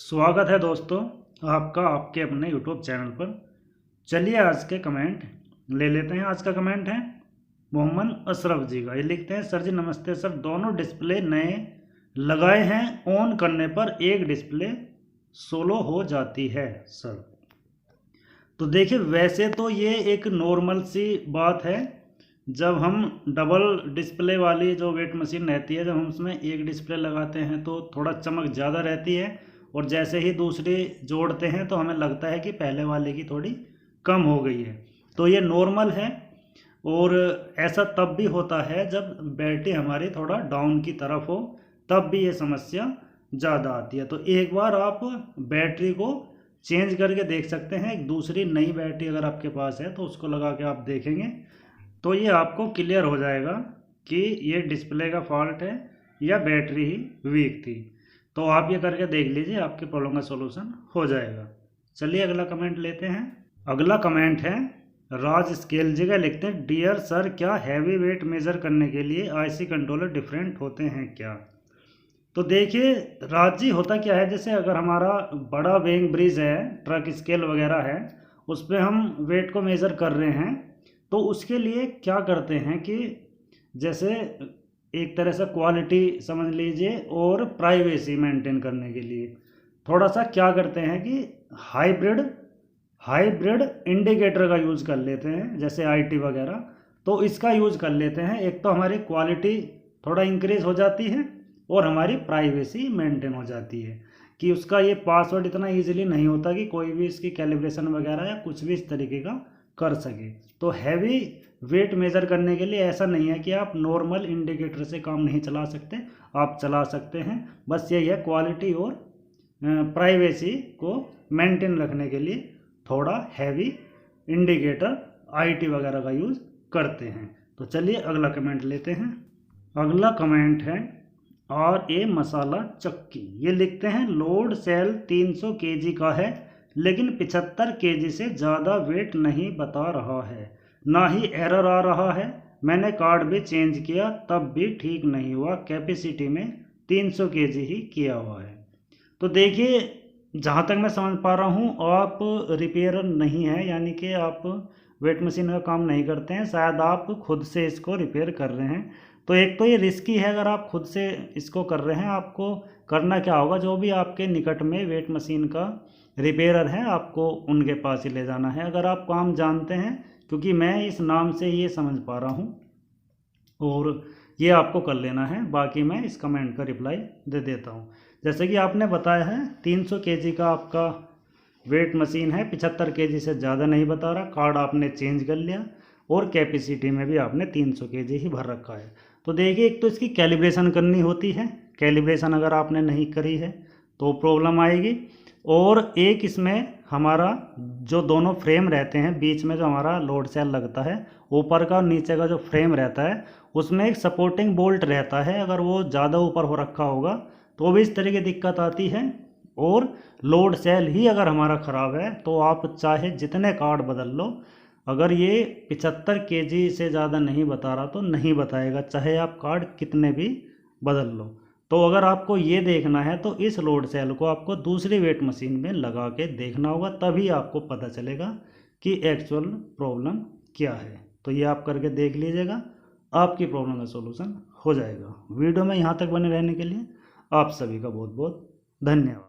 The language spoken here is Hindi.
स्वागत है दोस्तों आपका आपके अपने यूट्यूब चैनल पर। चलिए आज के कमेंट ले लेते हैं। आज का कमेंट है मोहम्मद अशरफ जी का। ये लिखते हैं, सर जी नमस्ते सर, दोनों डिस्प्ले नए लगाए हैं, ऑन करने पर एक डिस्प्ले सोलो हो जाती है सर। तो देखिए, वैसे तो ये एक नॉर्मल सी बात है। जब हम डबल डिस्प्ले वाली जो वेट मशीन रहती है, जब हम उसमें एक डिस्प्ले लगाते हैं तो थोड़ा चमक ज़्यादा रहती है, और जैसे ही दूसरी जोड़ते हैं तो हमें लगता है कि पहले वाले की थोड़ी कम हो गई है। तो ये नॉर्मल है, और ऐसा तब भी होता है जब बैटरी हमारी थोड़ा डाउन की तरफ हो, तब भी ये समस्या ज़्यादा आती है। तो एक बार आप बैटरी को चेंज करके देख सकते हैं। एक दूसरी नई बैटरी अगर आपके पास है तो उसको लगा के आप देखेंगे तो ये आपको क्लियर हो जाएगा कि ये डिस्प्ले का फॉल्ट है या बैटरी ही वीक थी। तो आप ये करके देख लीजिए, आपके प्रॉब्लम का सॉल्यूशन हो जाएगा। चलिए अगला कमेंट लेते हैं। अगला कमेंट है राज स्केल जी का। लिखते हैं, डियर सर, क्या हैवी वेट मेज़र करने के लिए आईसी कंट्रोलर डिफरेंट होते हैं क्या? तो देखिए राज जी, होता क्या है, जैसे अगर हमारा बड़ा वेइंग ब्रिज है, ट्रक स्केल वगैरह है, उस पर हम वेट को मेज़र कर रहे हैं, तो उसके लिए क्या करते हैं कि जैसे एक तरह से क्वालिटी समझ लीजिए और प्राइवेसी मेंटेन करने के लिए थोड़ा सा क्या करते हैं कि हाइब्रिड हाइब्रिड इंडिकेटर का यूज़ कर लेते हैं, जैसे आईटी वगैरह। तो इसका यूज़ कर लेते हैं। एक तो हमारी क्वालिटी थोड़ा इंक्रीज हो जाती है और हमारी प्राइवेसी मेंटेन हो जाती है कि उसका ये पासवर्ड इतना इजीली नहीं होता कि कोई भी इसकी कैलिब्रेशन वगैरह या कुछ भी इस तरीके का कर सके। तो हैवी वेट मेज़र करने के लिए ऐसा नहीं है कि आप नॉर्मल इंडिकेटर से काम नहीं चला सकते, आप चला सकते हैं। बस यही है, क्वालिटी और प्राइवेसी को मेंटेन रखने के लिए थोड़ा हैवी इंडिकेटर आईटी वगैरह का यूज़ करते हैं। तो चलिए अगला कमेंट लेते हैं। अगला कमेंट है और ए मसाला चक्की। ये लिखते हैं, लोड सेल 300 केजी का है लेकिन 75 केजी से ज़्यादा वेट नहीं बता रहा है, ना ही एरर आ रहा है। मैंने कार्ड भी चेंज किया तब भी ठीक नहीं हुआ। कैपेसिटी में 300 केजी ही किया हुआ है। तो देखिए, जहाँ तक मैं समझ पा रहा हूँ, आप रिपेयर नहीं है, यानी कि आप वेट मशीन का काम नहीं करते हैं, शायद आप खुद से इसको रिपेयर कर रहे हैं। तो एक तो ये रिस्की है, अगर आप खुद से इसको कर रहे हैं। आपको करना क्या होगा, जो भी आपके निकट में वेट मशीन का रिपेयरर है, आपको उनके पास ही ले जाना है, अगर आप काम जानते हैं, क्योंकि मैं इस नाम से ये समझ पा रहा हूँ। और ये आपको कर लेना है। बाकी मैं इस कमेंट का रिप्लाई दे देता हूँ। जैसे कि आपने बताया है 300 केजी का आपका वेट मशीन है, 75 केजी से ज़्यादा नहीं बता रहा, कार्ड आपने चेंज कर लिया और कैपेसिटी में भी आपने 300 केजी ही भर रखा है। तो देखिए, एक तो इसकी कैलिब्रेशन करनी होती है, कैलिब्रेशन अगर आपने नहीं करी है तो प्रॉब्लम आएगी। और एक इसमें हमारा जो दोनों फ्रेम रहते हैं, बीच में जो हमारा लोड सेल लगता है, ऊपर का और नीचे का जो फ्रेम रहता है, उसमें एक सपोर्टिंग बोल्ट रहता है। अगर वो ज़्यादा ऊपर हो रखा होगा तो भी इस तरह की दिक्कत आती है। और लोड सेल ही अगर हमारा ख़राब है तो आप चाहे जितने कार्ड बदल लो, अगर ये 75 केजी से ज़्यादा नहीं बता रहा तो नहीं बताएगा, चाहे आप कार्ड कितने भी बदल लो। तो अगर आपको ये देखना है तो इस लोड सेल को आपको दूसरी वेट मशीन में लगा के देखना होगा, तभी आपको पता चलेगा कि एक्चुअल प्रॉब्लम क्या है। तो ये आप करके देख लीजिएगा, आपकी प्रॉब्लम का सॉल्यूशन हो जाएगा। वीडियो में यहाँ तक बने रहने के लिए आप सभी का बहुत बहुत धन्यवाद।